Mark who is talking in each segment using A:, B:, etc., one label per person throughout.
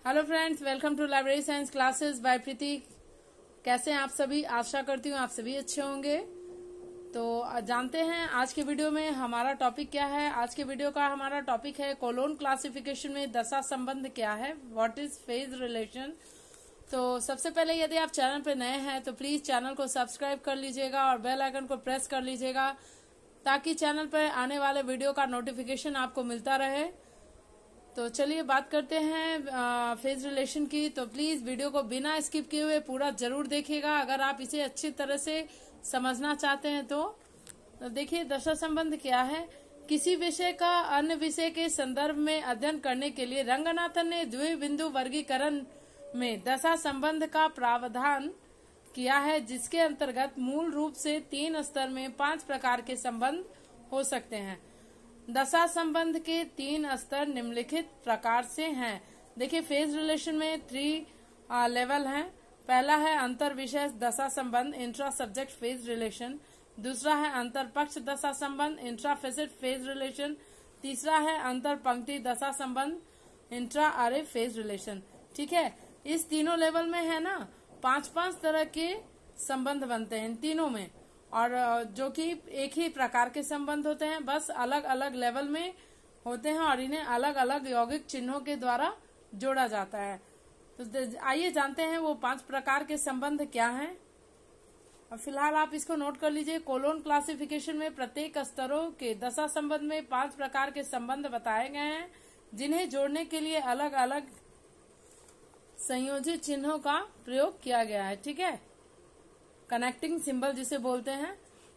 A: Hello friends, welcome to library science classes by Preeti. कैसे हैं आप सभी? आशा करती हूँ आप सभी अच्छे होंगे। तो जानते हैं आज के वीडियो में हमारा टॉपिक क्या है। आज के वीडियो का हमारा टॉपिक है कोलोन क्लासिफिकेशन में दशा संबंध क्या है, व्हाट इज फेज रिलेशन। तो सबसे पहले यदि आप चैनल पर नए हैं तो प्लीज चैनल को सब्सक्राइब कर लीजिएगा और बेल आइकन को प्रेस कर लीजिएगा ताकि चैनल पर आने वाले वीडियो का नोटिफिकेशन आपको मिलता रहे। तो चलिए बात करते हैं फेज रिलेशन की। तो प्लीज वीडियो को बिना स्किप किए हुए पूरा जरूर देखिएगा अगर आप इसे अच्छी तरह से समझना चाहते हैं। तो देखिए, दशा संबंध क्या है। किसी विषय का अन्य विषय के संदर्भ में अध्ययन करने के लिए रंगनाथन ने द्विबिंदु वर्गीकरण में दशा संबंध का प्रावधान किया है, जिसके अंतर्गत मूल रूप से 3 स्तर में 5 प्रकार के संबंध हो सकते हैं। दशा संबंध के 3 स्तर निम्नलिखित प्रकार से हैं। देखिए, फेज रिलेशन में 3 लेवल हैं। पहला है अंतर विषय दशा संबंध, इंट्रा सब्जेक्ट फेज रिलेशन। दूसरा है अंतर पक्ष दशा संबंध, इंट्रा फेसेट फेज रिलेशन। तीसरा है अंतर पंक्ति दशा संबंध, इंट्रा अरे फेज रिलेशन। ठीक है, इस तीनों लेवल में है ना 5-5 तरह के संबंध बनते हैं इन तीनों में, और जो कि एक ही प्रकार के संबंध होते हैं, बस अलग अलग लेवल में होते हैं और इन्हें अलग अलग यौगिक चिन्हों के द्वारा जोड़ा जाता है। तो आइए जानते हैं वो 5 प्रकार के संबंध क्या हैं। और फिलहाल आप इसको नोट कर लीजिए। कोलोन क्लासिफिकेशन में प्रत्येक स्तरों के दशा संबंध में 5 प्रकार के संबंध बताए गए हैं, जिन्हें जोड़ने के लिए अलग अलग संयोजित चिन्हों का प्रयोग किया गया है। ठीक है, कनेक्टिंग सिंबल जिसे बोलते हैं।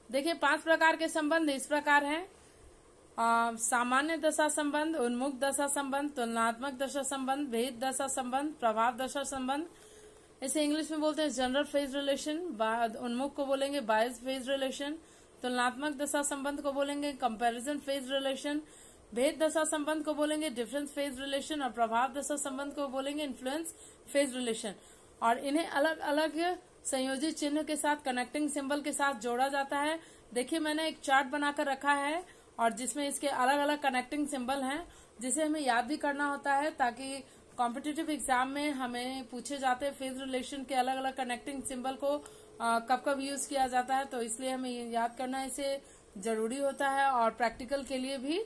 A: देखिए, 5 प्रकार के संबंध इस प्रकार हैं। सामान्य दशा संबंध, उन्मुख दशा संबंध, तुलनात्मक दशा संबंध, भेद दशा संबंध, प्रभाव दशा संबंध। इसे इंग्लिश में बोलते हैं जनरल फेज रिलेशन। उन्मुख को बोलेंगे बायस फेज रिलेशन। तुलनात्मक दशा संबंध को बोलेंगे कंपैरिजन फेज रिलेशन। भेद दशा संबंध को बोलेंगे डिफरेंस फेज रिलेशन। और प्रभाव दशा संबंध को बोलेंगे इन्फ्लुएंस फेज रिलेशन। और इन्हें अलग अलग संयोजित चिन्ह के साथ, कनेक्टिंग सिंबल के साथ जोड़ा जाता है। देखिए, मैंने एक चार्ट बनाकर रखा है और जिसमें इसके अलग अलग कनेक्टिंग सिंबल हैं, जिसे हमें याद भी करना होता है ताकि कॉम्पिटिटिव एग्जाम में हमें पूछे जाते हैं फेज रिलेशन के अलग अलग कनेक्टिंग सिंबल को कब कब यूज किया जाता है। तो इसलिए हमें याद करना इसे जरूरी होता है और प्रैक्टिकल के लिए भी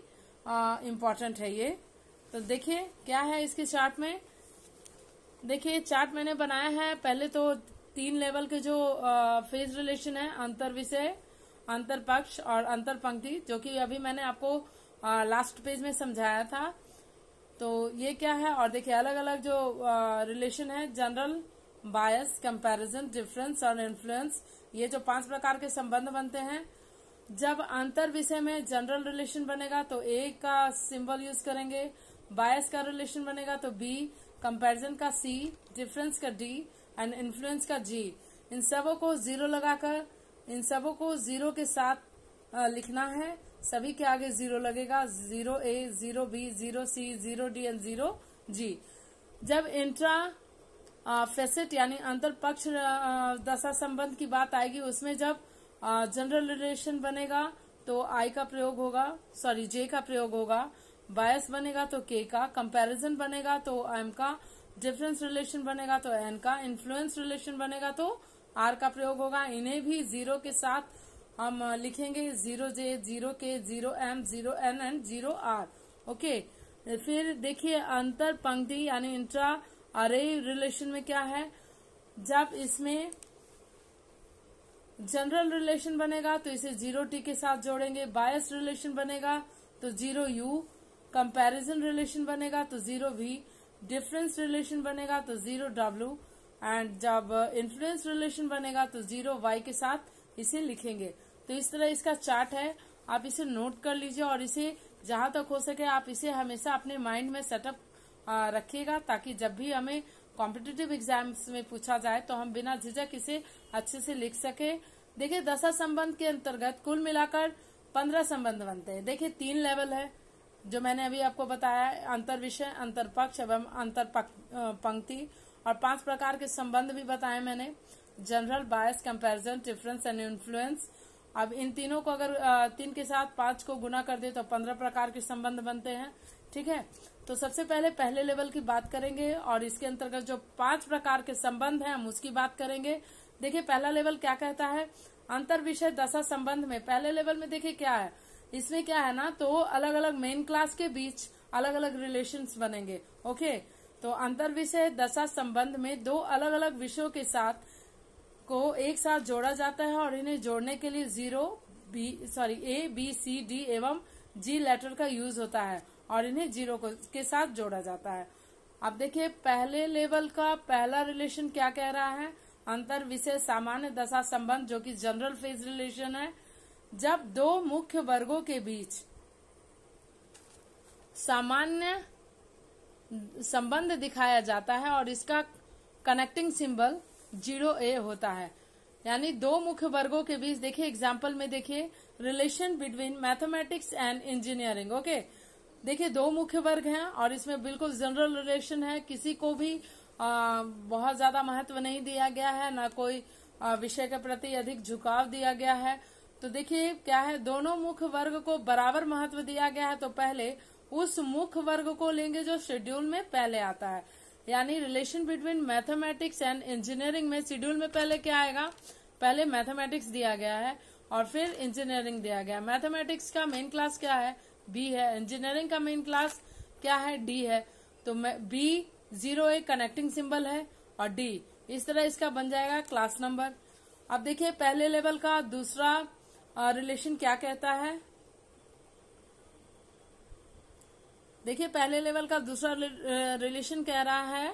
A: इम्पोर्टेंट है ये। तो देखिए क्या है इसके चार्ट में। देखिए, चार्ट मैंने बनाया है। पहले तो 3 लेवल के जो फेज रिलेशन है, अंतर विषय, अंतर पक्ष और अंतर पंक्ति, जो कि अभी मैंने आपको लास्ट पेज में समझाया था। तो ये क्या है, और देखिए अलग अलग जो रिलेशन है, जनरल, बायस, कंपैरिजन, डिफरेंस और इन्फ्लुएंस, ये जो 5 प्रकार के संबंध बनते हैं। जब अंतर विषय में जनरल रिलेशन बनेगा तो ए का सिंबल यूज करेंगे, बायस का रिलेशन बनेगा तो बी, कंपैरिजन का सी, डिफरेंस का डी एंड इन्फ्लुएंस का जी। इन सबों को 0 लगाकर, इन सबों को 0 के साथ लिखना है। सभी के आगे 0 लगेगा, 0A, 0B, 0C, 0D and 0G। जब इंट्रा फेसेट यानी अंतर पक्ष दशा संबंध की बात आएगी, उसमें जब जनरल रिलेशन बनेगा तो आई का प्रयोग होगा, सॉरी जे का प्रयोग होगा। बायस बनेगा तो के का, कंपैरिजन बनेगा तो एम का, डिफरेंस रिलेशन बनेगा तो एन का, इन्फ्लुएंस रिलेशन बनेगा तो आर का प्रयोग होगा। इन्हें भी 0 के साथ हम लिखेंगे, 0J, 0K, 0M, 0N and 0R। Okay, फिर देखिए अंतर पंक्ति यानी इंट्रा अरे रिलेशन में क्या है। जब इसमें जनरल रिलेशन बनेगा तो इसे 0T के साथ जोड़ेंगे, बायस रिलेशन बनेगा तो 0U, कंपैरिजन रिलेशन बनेगा तो 0V, डिफरेंस रिलेशन बनेगा तो 0W एंड जब इन्फ्लुएंस रिलेशन बनेगा तो 0Y के साथ इसे लिखेंगे। तो इस तरह इसका चार्ट है, आप इसे नोट कर लीजिए और इसे जहां तक हो सके आप इसे हमेशा अपने माइंड में सेटअप रखिएगा, ताकि जब भी हमें कॉम्पिटिटिव एग्जाम्स में पूछा जाए तो हम बिना झिझक इसे अच्छे से लिख सके। देखिए, दशा संबंध के अंतर्गत कुल मिलाकर 15 संबंध बनते हैं। देखिए, 3 लेवल है जो मैंने अभी आपको बताया, अंतर विषय, अंतर पक्ष एवं अंतर पंक्ति, और 5 प्रकार के संबंध भी बताए मैंने, general, bias, comparison, difference and influence. अब इन तीनों को अगर 3 के साथ 5 को गुना कर दे तो 15 प्रकार के संबंध बनते हैं। ठीक है, तो सबसे पहले लेवल की बात करेंगे और इसके अंतर्गत जो 5 प्रकार के संबंध हैं हम उसकी बात करेंगे। देखिए पहला लेवल क्या कहता है, अंतर विषय दशा संबंध में पहले लेवल में देखिए क्या है, इसमें क्या है ना, तो अलग अलग मेन क्लास के बीच अलग अलग रिलेशंस बनेंगे। ओके, तो अंतर विषय दशा संबंध में दो अलग अलग विषयों के साथ को एक साथ जोड़ा जाता है और इन्हें जोड़ने के लिए ए बी सी डी एवं जी लेटर का यूज होता है और इन्हें जीरो के साथ जोड़ा जाता है। अब देखिए पहले लेवल का पहला रिलेशन क्या कह रहा है, अंतर विषय सामान्य दशा संबंध जो कि जनरल फेज रिलेशन है। जब दो मुख्य वर्गों के बीच सामान्य संबंध दिखाया जाता है और इसका कनेक्टिंग सिंबल 0A होता है, यानी दो मुख्य वर्गों के बीच, देखिए एग्जाम्पल में देखिए relation between mathematics and engineering. Okay, देखिए दो मुख्य वर्ग हैं और इसमें बिल्कुल जनरल रिलेशन है, किसी को भी बहुत ज्यादा महत्व नहीं दिया गया है, ना कोई विषय के प्रति अधिक झुकाव दिया गया है। तो देखिए क्या है, दोनों मुख्य वर्ग को बराबर महत्व दिया गया है, तो पहले उस मुख्य वर्ग को लेंगे जो शेड्यूल में पहले आता है, यानी relation between mathematics and engineering में शेड्यूल में पहले क्या आएगा, पहले मैथमेटिक्स दिया गया है और फिर इंजीनियरिंग दिया गया। मैथमेटिक्स का मेन क्लास क्या है, बी है, इंजीनियरिंग का मेन क्लास क्या है, डी है। तो बी 0A कनेक्टिंग सिंबल है और डी, इस तरह इसका बन जाएगा क्लास नंबर। अब देखिए पहले लेवल का दूसरा रिलेशन क्या कहता है, देखिए पहले लेवल का दूसरा रिलेशन कह रहा है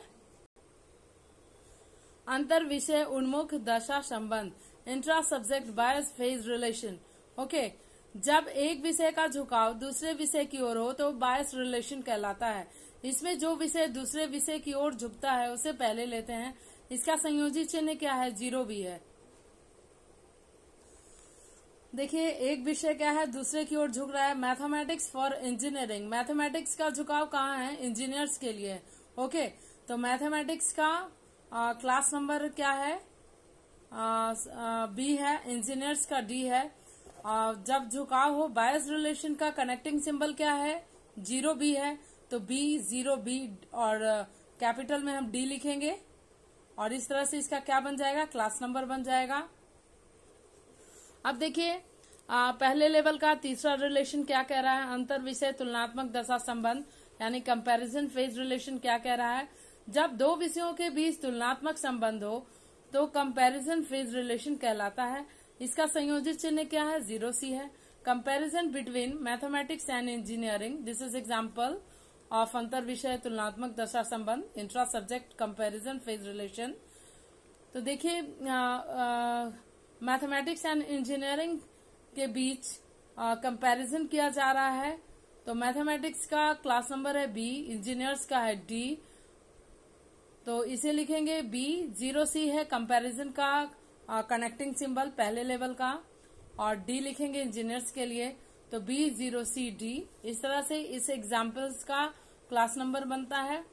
A: अंतर विषय उन्मुख दशा संबंध, इंट्रा सब्जेक्ट बायस फेज रिलेशन। ओके, जब एक विषय का झुकाव दूसरे विषय की ओर हो तो बायस रिलेशन कहलाता है। इसमें जो विषय दूसरे विषय की ओर झुकता है उसे पहले लेते हैं। इसका संयोजी चिन्ह क्या है, 0B है। देखिए एक विषय क्या है, दूसरे की ओर झुक रहा है, मैथमेटिक्स फॉर इंजीनियरिंग, मैथमेटिक्स का झुकाव कहाँ है, इंजीनियर्स के लिए। ओके, तो मैथमेटिक्स का क्लास नंबर क्या है, बी है, इंजीनियर्स का डी है। जब झुकाव हो बायस रिलेशन का कनेक्टिंग सिंबल क्या है, 0B है, तो B 0B और कैपिटल में हम डी लिखेंगे और इस तरह से इसका क्या बन जाएगा, क्लास नंबर बन जाएगा। अब देखिए पहले लेवल का तीसरा रिलेशन क्या कह रहा है, अंतर विषय तुलनात्मक दशा संबंध यानी कंपैरिजन फेज रिलेशन क्या कह रहा है, जब दो विषयों के बीच तुलनात्मक संबंध हो तो कंपैरिजन फेज रिलेशन कहलाता है। इसका संयोजित चिन्ह क्या है, 0C है। Comparison between mathematics and engineering, this is example of अंतर विषय तुलनात्मक दशा संबंध, intra subject comparison phase relation. तो देखिए मैथमेटिक्स एंड इंजीनियरिंग के बीच कंपैरिजन किया जा रहा है, तो मैथमेटिक्स का क्लास नंबर है बी, इंजीनियर्स का है डी, तो इसे लिखेंगे बी 0C है कंपैरिजन का कनेक्टिंग सिंबल पहले लेवल का, और डी लिखेंगे इंजीनियर्स के लिए, तो B 0C D। इस तरह से इस एग्जाम्पल्स का क्लास नंबर बनता है।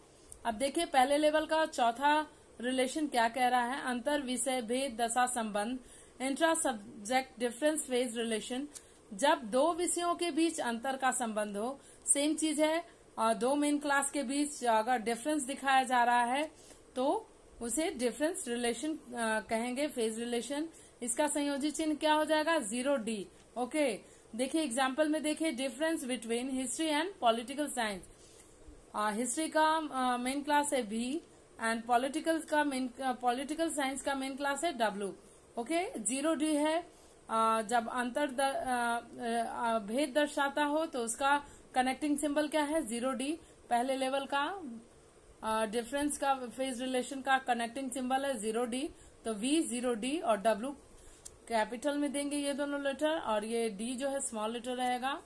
A: अब देखिए पहले लेवल का चौथा रिलेशन क्या कह रहा है, अंतर विषय भेद दशा संबंध, intra subject difference phase relation, जब दो विषयों के बीच अंतर का संबंध हो, सेम चीज है, दो मेन क्लास के बीच अगर डिफरेंस दिखाया जा रहा है तो उसे डिफरेंस रिलेशन कहेंगे, फेज रिलेशन। इसका संयोजी चिन्ह क्या हो जाएगा, 0D। ओके, देखिए एग्जाम्पल में देखिए difference between history and political science, history का मेन क्लास है B एंड पॉलिटिकल साइंस का मेन क्लास है W। ओके, 0D है। जब अंतर भेद दर्शाता हो तो उसका कनेक्टिंग सिंबल क्या है, 0D। पहले लेवल का डिफरेंस का फेज रिलेशन का कनेक्टिंग सिंबल है 0D, तो V 0D और W कैपिटल में देंगे ये दोनों लेटर, और ये D जो है स्मॉल लेटर रहेगा।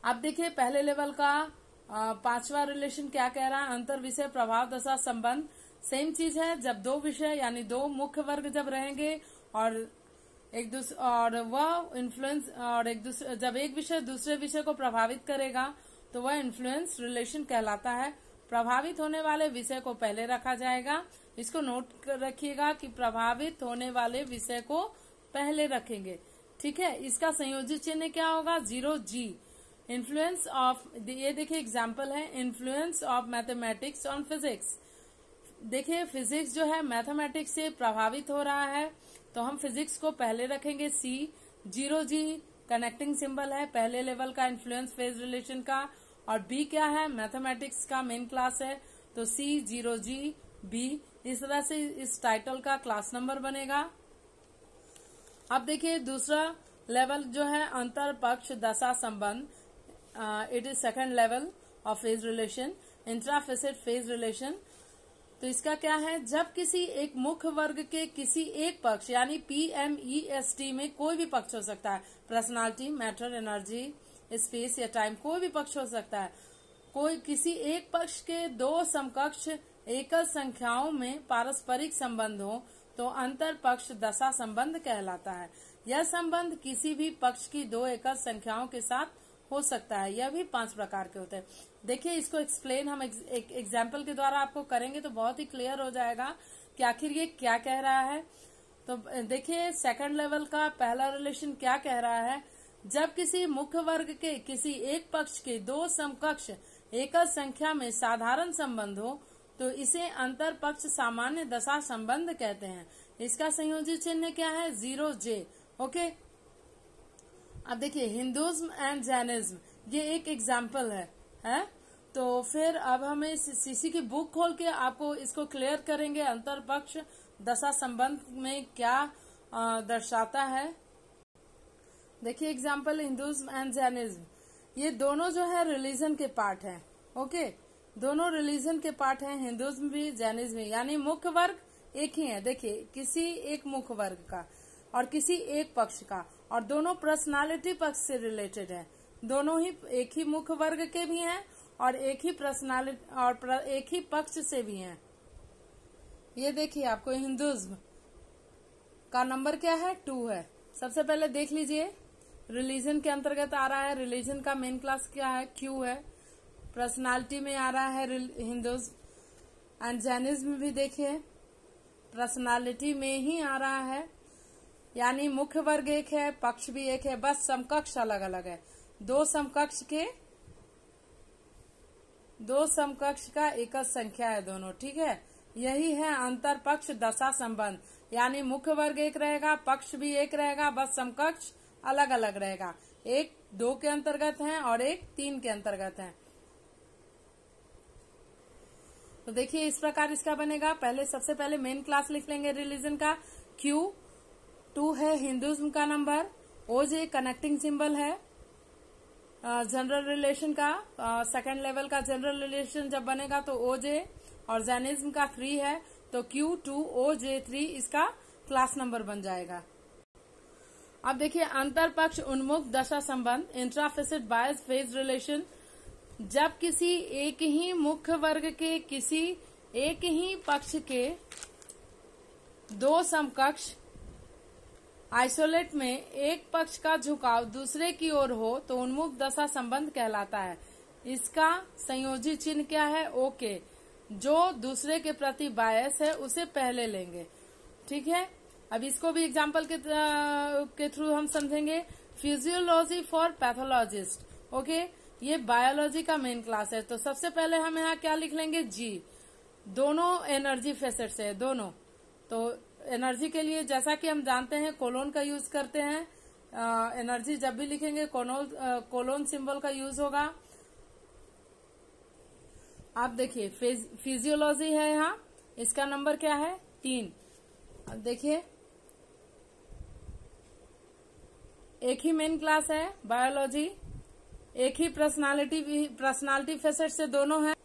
A: अब देखिए पहले लेवल का पांचवा रिलेशन क्या कह रहा है, अंतर विषय प्रभाव दशा संबंध, सेम चीज है, जब दो विषय यानी दो मुख्य वर्ग जब रहेंगे और एक दूसरे और वह इन्फ्लुएंस और एक दूसरे, जब एक विषय दूसरे विषय को प्रभावित करेगा तो वह इन्फ्लुएंस रिलेशन कहलाता है। प्रभावित होने वाले विषय को पहले रखा जाएगा, इसको नोट कर रखिएगा कि प्रभावित होने वाले विषय को पहले रखेंगे, ठीक है। इसका संयोजित चिन्ह क्या होगा, 0G। इन्फ्लुएंस ऑफ, ये देखिए एग्जाम्पल है, influence of mathematics on physics. देखिए फिजिक्स जो है मैथमेटिक्स से प्रभावित हो रहा है, तो हम फिजिक्स को पहले रखेंगे सी। 0G कनेक्टिंग सिंबल है, पहले लेवल का इन्फ्लुएंस फेज रिलेशन का, और बी क्या है, मैथमेटिक्स का मेन क्लास है, तो C 0G B। इस तरह से इस टाइटल का क्लास नंबर बनेगा। अब देखिए दूसरा लेवल जो है अंतर पक्ष दशा संबंध, it is second level of phase relation, intrafacet phase relation. तो इसका क्या है, जब किसी एक मुख्य वर्ग के किसी एक पक्ष यानी PMEST में कोई भी पक्ष हो सकता है, पर्सनालिटी, मैटर, एनर्जी, स्पेस या टाइम, कोई भी पक्ष हो सकता है, कोई किसी एक पक्ष के दो समकक्ष एकल संख्याओं में पारस्परिक संबंध हो तो अंतर पक्ष दशा संबंध कहलाता है। यह संबंध किसी भी पक्ष की दो एकल संख्याओं के साथ हो सकता है। यह भी 5 प्रकार के होते हैं। देखिए इसको एक्सप्लेन हम एक एग्जाम्पल के द्वारा आपको करेंगे तो बहुत ही क्लियर हो जाएगा कि आखिर ये क्या कह रहा है। तो देखिए सेकंड लेवल का पहला रिलेशन क्या कह रहा है, जब किसी मुख्य वर्ग के किसी एक पक्ष के दो समकक्ष एकल संख्या में साधारण संबंध हो तो इसे अंतर पक्ष सामान्य दशा संबंध कहते हैं। इसका संयोजी चिन्ह क्या है, 0J। ओके, अब देखिए हिंदुइज्म एंड जैनिज्म, ये एक एग्जाम्पल है। तो फिर अब हमें सीसी की बुक खोल के आपको इसको क्लियर करेंगे अंतर पक्ष दशा संबंध में क्या दर्शाता है। देखिए एग्जाम्पल हिंदुइज्म एंड जैनिज्म, ये दोनों जो है रिलीजन के पार्ट हैं। ओके, दोनों रिलीजन के पार्ट हैं, हिंदुइज्म भी जैनिज्म भी, यानी मुख्य वर्ग एक ही है। देखिए किसी एक मुख्य वर्ग का और किसी एक पक्ष का, और दोनों पर्सनालिटी पक्ष से रिलेटेड है। दोनों ही एक ही मुख्य वर्ग के भी हैं और एक ही पर्सनालिटी और एक ही पक्ष से भी हैं। ये देखिए आपको हिंदुइज्म का नंबर क्या है, 2 है। सबसे पहले देख लीजिए रिलीजन के अंतर्गत आ रहा है, रिलीजन का मेन क्लास क्या है, Q है। पर्सनालिटी में आ रहा है हिंदुइज्म एंड जैनिज्म भी देखिए पर्सनालिटी में ही आ रहा है, यानी मुख्य वर्ग एक है, पक्ष भी एक है, बस समकक्ष अलग अलग है। दो समकक्ष का एकल संख्या है दोनों, ठीक है। यही है अंतर पक्ष दशा संबंध, यानी मुख्य वर्ग एक रहेगा, पक्ष भी एक रहेगा, बस समकक्ष अलग अलग रहेगा। एक 2 के अंतर्गत है और एक 3 के अंतर्गत है। तो देखिए इस प्रकार इसका बनेगा। पहले सबसे पहले मेन क्लास लिख लेंगे रिलीजन का, Q2 है हिंदुइज्म का नंबर, OJ कनेक्टिंग सिंबल है जनरल रिलेशन का, सेकंड लेवल का जनरल रिलेशन जब बनेगा तो OJ, और जैनिज्म का 3 है तो Q2OJ3 इसका क्लास नंबर बन जाएगा। अब देखिए अंतर पक्ष उन्मुख दशा संबंध, इंट्राफेसेट बायस फेज रिलेशन, जब किसी एक ही मुख्य वर्ग के किसी एक ही पक्ष के दो समकक्ष आइसोलेट में एक पक्ष का झुकाव दूसरे की ओर हो तो उन्मुख दशा संबंध कहलाता है। इसका संयोजी चिन्ह क्या है, ओके। जो दूसरे के प्रति बायस है उसे पहले लेंगे, ठीक है। अब इसको भी एग्जाम्पल के थ्रू हम समझेंगे। फिजियोलॉजी फॉर पैथोलॉजिस्ट, ओके, ये बायोलॉजी का मेन क्लास है। तो सबसे पहले हम यहाँ क्या लिख लेंगे, G। दोनों एनर्जी फेसेट से है, दोनों। तो एनर्जी के लिए जैसा कि हम जानते हैं कोलोन का यूज करते हैं, एनर्जी जब भी लिखेंगे कोलोन सिंबल का यूज होगा। आप देखिए फिजियोलॉजी है यहाँ, इसका नंबर क्या है, 3। अब देखिए एक ही मेन क्लास है बायोलॉजी, एक ही पर्सनालिटी फेसेट से दोनों है,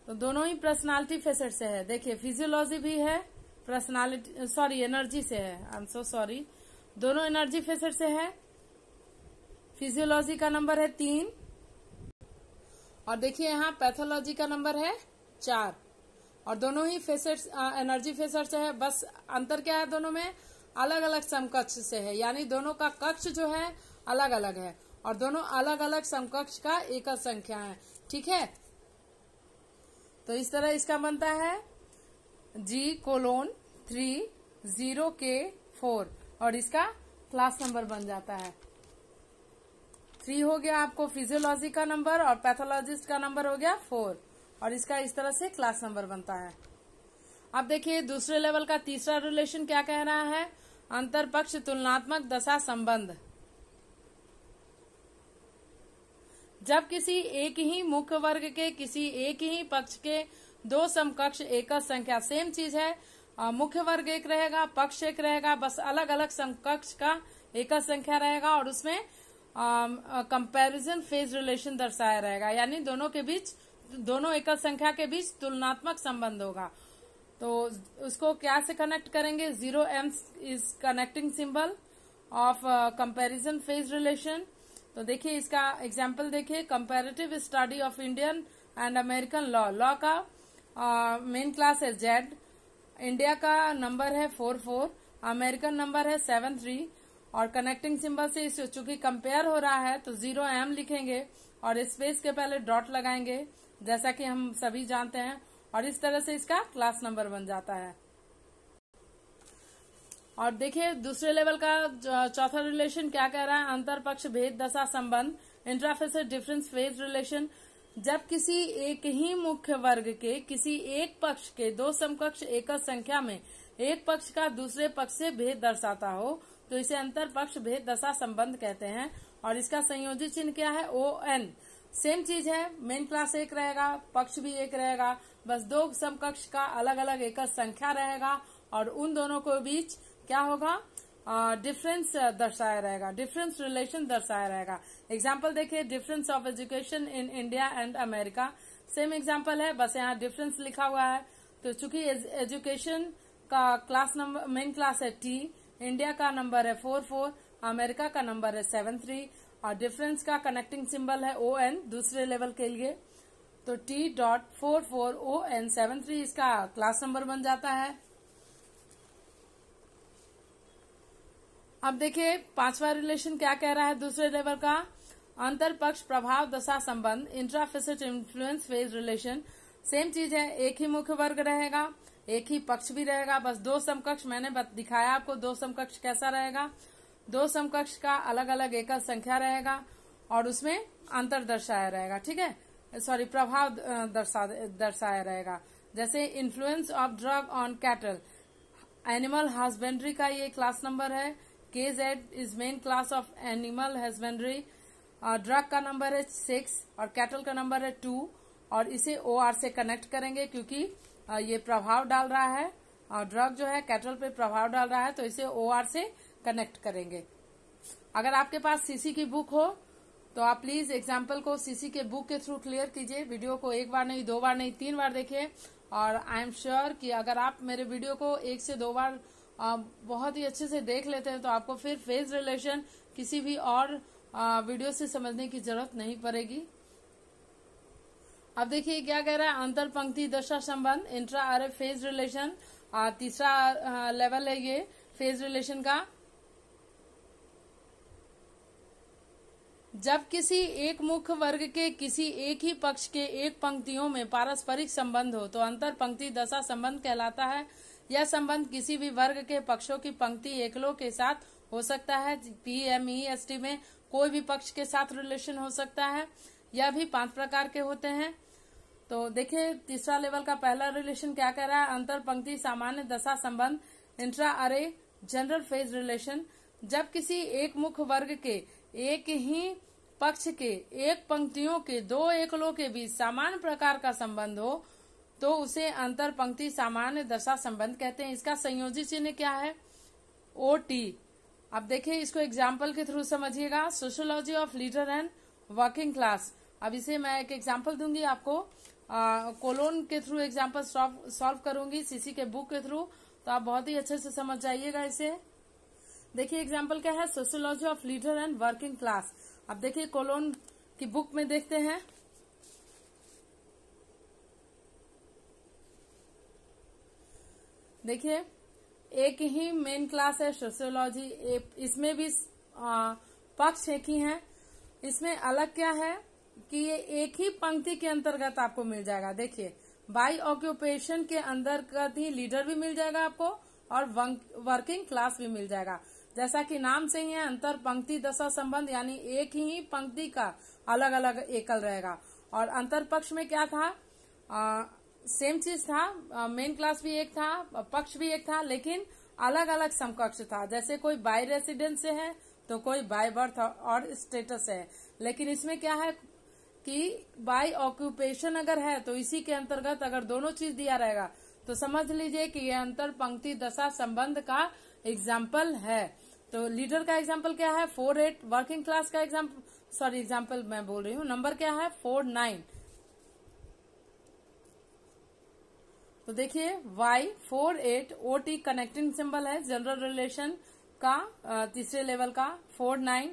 A: तो दोनों ही पर्सनालिटी फेसेट से है। देखिए फिजियोलॉजी भी है, पर्सनालिटी सॉरी एनर्जी से है, आई एम सो सॉरी, दोनों एनर्जी फेसेट से है। फिजियोलॉजी का नंबर है 3 और देखिए यहाँ पैथोलॉजी का नंबर है 4 और दोनों ही फेसेट एनर्जी फेसेट से है। बस अंतर क्या है, दोनों में अलग अलग समकक्ष से है, यानी दोनों का कक्ष जो है अलग अलग है और दोनों अलग अलग समकक्ष का एकल संख्या है, ठीक है। तो इस तरह इसका बनता है G:3 0K4 और इसका क्लास नंबर बन जाता है 3 हो गया आपको फिजियोलॉजी का नंबर, और पैथोलॉजिस्ट का नंबर हो गया 4, और इसका इस तरह से क्लास नंबर बनता है। अब देखिए दूसरे लेवल का तीसरा रिलेशन क्या कह रहा है, अंतर पक्ष तुलनात्मक दशा संबंध। जब किसी एक ही मुख्य वर्ग के किसी एक ही पक्ष के दो समकक्ष एकज संख्या, सेम चीज है, मुख्य वर्ग एक रहेगा, पक्ष एक रहेगा, बस अलग अलग समकक्ष का एकज संख्या रहेगा, और उसमें कंपैरिजन फेज रिलेशन दर्शाया रहेगा, यानी दोनों के बीच, दोनों एकज संख्या के बीच तुलनात्मक संबंध होगा। तो उसको क्या से कनेक्ट करेंगे, 0m is connecting symbol of comparison phase relation. तो देखिए इसका एग्जाम्पल देखिए, comparative study of Indian and American law. Law का मेन क्लास है जेड, इंडिया का नंबर है 44, अमेरिकन नंबर है 73, और कनेक्टिंग सिंबल से इस चूंकि कंपेयर हो रहा है तो 0m लिखेंगे और स्पेस के पहले डॉट लगाएंगे, जैसा कि हम सभी जानते हैं, और इस तरह से इसका क्लास नंबर बन जाता है। और देखिए दूसरे लेवल का चौथा रिलेशन क्या कह रहा है, अंतर पक्ष भेद दशा संबंध, इंट्राफेसर डिफरेंस फेज रिलेशन। जब किसी एक ही मुख्य वर्ग के किसी एक पक्ष के दो समकक्ष एकज संख्या में एक पक्ष का दूसरे पक्ष से भेद दर्शाता हो तो इसे अंतर पक्ष भेद दशा संबंध कहते हैं, और इसका संयोजी चिन्ह क्या है, ON। सेम चीज है, मेन क्लास एक रहेगा, पक्ष भी एक रहेगा, बस दो समकक्ष का अलग अलग एकज संख्या रहेगा, और उन दोनों के बीच क्या होगा, डिफरेंस दर्शाया रहेगा, डिफरेंस रिलेशन दर्शाया रहेगा। एग्जाम्पल देखिए, difference of education in India and America, same example है, बस यहाँ डिफरेंस लिखा हुआ है। तो चूंकि एजुकेशन का क्लास नंबर मेन क्लास है T, इंडिया का नंबर है 44, अमेरिका का नंबर है 73, और डिफरेंस का कनेक्टिंग सिंबल है ON दूसरे लेवल के लिए। तो T.44ON73 इसका क्लास नंबर बन जाता है। अब देखिए पांचवा रिलेशन क्या कह रहा है दूसरे लेवल का, अंतर पक्ष प्रभाव दशा संबंध, इंट्राफेसेट इन्फ्लुएंस फेज रिलेशन। सेम चीज है, एक ही मुख्य वर्ग रहेगा, एक ही पक्ष भी रहेगा, बस दो समकक्ष, मैंने दिखाया आपको दो समकक्ष कैसा रहेगा, दो समकक्ष का अलग अलग एकज संख्या रहेगा, और उसमें अंतर दर्शाया रहेगा, ठीक है, सॉरी प्रभाव दर्शाया रहेगा। जैसे influence of drug on cattle, animal husbandry का ये क्लास नंबर है, KZ is main class of animal husbandry, drug का नंबर है 6 और कैटल का नंबर है 2, और इसे OR से कनेक्ट करेंगे क्योंकि ये प्रभाव डाल रहा है, ड्रग जो है कैटल पे प्रभाव डाल रहा है, तो इसे OR से कनेक्ट करेंगे। अगर आपके पास सीसी की बुक हो तो आप प्लीज एग्जाम्पल को सीसी के बुक के थ्रू क्लियर कीजिए, वीडियो को एक बार नहीं, दो बार नहीं, 3 बार देखिए, और आई एम श्योर कि अगर आप मेरे वीडियो को 1 से 2 बार बहुत ही अच्छे से देख लेते हैं तो आपको फिर फेज रिलेशन किसी भी और वीडियो से समझने की जरूरत नहीं पड़ेगी। अब देखिए क्या कह रहा है, अंतर पंक्ति दशा संबंध, इंट्रा अरे फेज रिलेशन, तीसरा लेवल है ये फेज रिलेशन का। जब किसी एक मुख्य वर्ग के किसी एक ही पक्ष के एक पंक्तियों में पारस्परिक संबंध हो तो अंतर पंक्ति दशा संबंध कहलाता है। यह संबंध किसी भी वर्ग के पक्षों की पंक्ति एकलों के साथ हो सकता है, PMEST में कोई भी पक्ष के साथ रिलेशन हो सकता है। यह भी 5 प्रकार के होते हैं। तो देखिए तीसरा लेवल का पहला रिलेशन क्या कह रहा है, अंतर पंक्ति सामान्य दशा संबंध, इंट्रा अरे जनरल फेज रिलेशन। जब किसी एक मुख्य वर्ग के एक ही पक्ष के एक पंक्तियों के दो एकलों के बीच सामान्य प्रकार का संबंध हो तो उसे अंतर पंक्ति सामान्य दशा संबंध कहते हैं। इसका संयोजी चिन्ह क्या है, OT। अब देखिए इसको एग्जाम्पल के थ्रू समझिएगा, sociology of leader and working class. अब इसे मैं एक एग्जाम्पल दूंगी आपको, कोलोन के थ्रू एग्जाम्पल सॉल्व करूंगी, सीसी के बुक के थ्रू, तो आप बहुत ही अच्छे से समझ जाइएगा इसे। देखिए एग्जाम्पल क्या है, sociology of leader and working class. अब देखिए कोलोन की बुक में देखते हैं, देखिए एक ही मेन क्लास है सोशियोलॉजी, इसमें भी पक्ष एक ही हैं। इसमें अलग क्या है कि ये एक ही पंक्ति के अंतर्गत आपको मिल जाएगा। देखिए बाई ऑक्यूपेशन के अंतर्गत ही लीडर भी मिल जाएगा आपको और वर्किंग क्लास भी मिल जाएगा। जैसा कि नाम से ही है, अंतर पंक्ति दशा संबंध, यानी एक ही पंक्ति का अलग अलग एकल रहेगा। और अंतर पक्ष में क्या था, सेम चीज था, मेन क्लास भी एक था, पक्ष भी एक था, लेकिन अलग अलग समकक्ष था। जैसे कोई बाय रेसिडेंस से है तो कोई बाय बर्थ और स्टेटस है, लेकिन इसमें क्या है कि बाय ऑक्यूपेशन अगर है तो इसी के अंतर्गत अगर दोनों चीज दिया रहेगा तो समझ लीजिए कि यह अंतर पंक्ति दशा संबंध का एग्जाम्पल है। तो लीडर का एग्जाम्पल क्या है 4-8, वर्किंग क्लास का एग्जाम्पल मैं बोल रही हूँ, नंबर क्या है 4-9। तो देखिए Y4-8 OT कनेक्टिंग सिंबल है, जनरल रिलेशन का तीसरे लेवल का। 4-9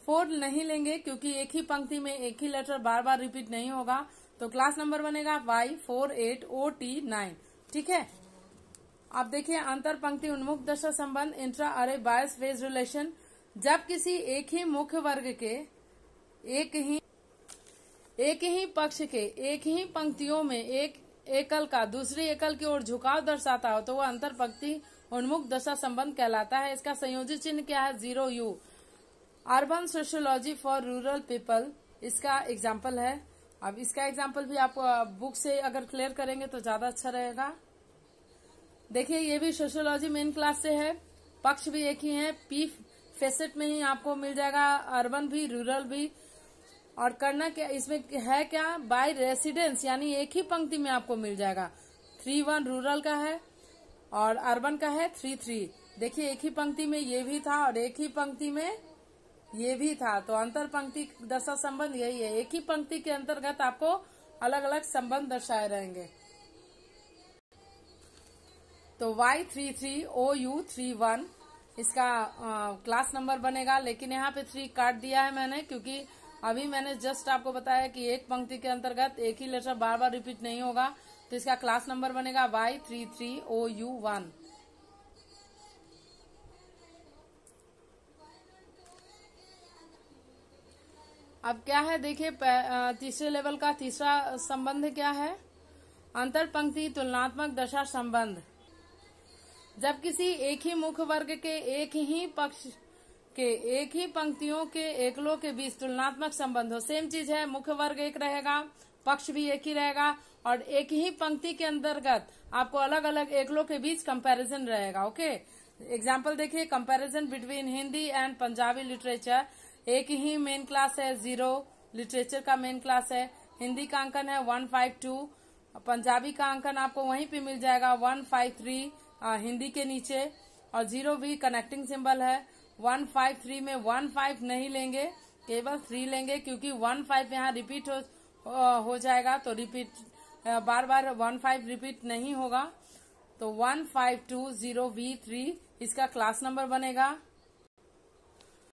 A: 4 नहीं लेंगे क्योंकि एक ही पंक्ति में एक ही लेटर बार बार रिपीट नहीं होगा, तो क्लास नंबर बनेगा Y4-8 OT9। ठीक है। अब देखिए अंतर पंक्ति उन्मुख दशा संबंध, इंट्रा अरे बायस फेज रिलेशन। जब किसी एक ही मुख्य वर्ग के एक ही पक्ष के एक ही पंक्तियों में एक एकल का दूसरी एकल की ओर झुकाव दर्शाता हो तो वह अंतर पंक्ति उन्मुख दशा संबंध कहलाता है। इसका संयोजी चिन्ह क्या है 0U। Urban sociology for rural people इसका एग्जाम्पल है। अब इसका एग्जाम्पल भी आप बुक से अगर क्लियर करेंगे तो ज्यादा अच्छा रहेगा। देखिए ये भी सोशियोलॉजी मेन क्लास से है, पक्ष भी एक ही है, पी फेसेट में ही आपको मिल जाएगा, अर्बन भी रूरल भी। और करना क्या इसमें है क्या, बाय रेसिडेंस यानी एक ही पंक्ति में आपको मिल जाएगा। 3-1 रूरल का है और अर्बन का है 3-3। देखिए एक ही पंक्ति में ये भी था और एक ही पंक्ति में ये भी था, तो अंतर पंक्ति दशा संबंध यही है, एक ही पंक्ति के अंतर्गत आपको अलग अलग संबंध दर्शाए रहेंगे। तो Y33 OU31 इसका क्लास नंबर बनेगा, लेकिन यहाँ पे 3 काट दिया है मैंने क्योंकि अभी मैंने जस्ट आपको बताया कि एक पंक्ति के अंतर्गत एक ही लेटर बार बार रिपीट नहीं होगा, तो इसका क्लास नंबर बनेगा Y33 OU1। अब क्या है देखिए तीसरे लेवल का तीसरा संबंध क्या है, अंतर पंक्ति तुलनात्मक दशा संबंध। जब किसी एक ही मुख्य वर्ग के एक ही पक्ष के एक ही पंक्तियों के एकलों के बीच तुलनात्मक संबंध हो, सेम चीज है, मुख्य वर्ग एक रहेगा, पक्ष भी एक ही रहेगा और एक ही पंक्ति के अंतर्गत आपको अलग अलग एकलों के बीच कंपैरिजन रहेगा। ओके, एग्जाम्पल देखिए, comparison between Hindi and Punjabi literature. एक ही मेन क्लास है 0, लिटरेचर का मेन क्लास है, हिंदी का अंकन है 152, पंजाबी का अंकन आपको वहीं पे मिल जाएगा 153 हिंदी के नीचे, और 0 भी कनेक्टिंग सिंबल है। 153 में 15 नहीं लेंगे, केवल 3 लेंगे क्योंकि 15 यहाँ रिपीट हो जाएगा, तो रिपीट बार बार 15 रिपीट नहीं होगा, तो 1520V3 इसका क्लास नंबर बनेगा।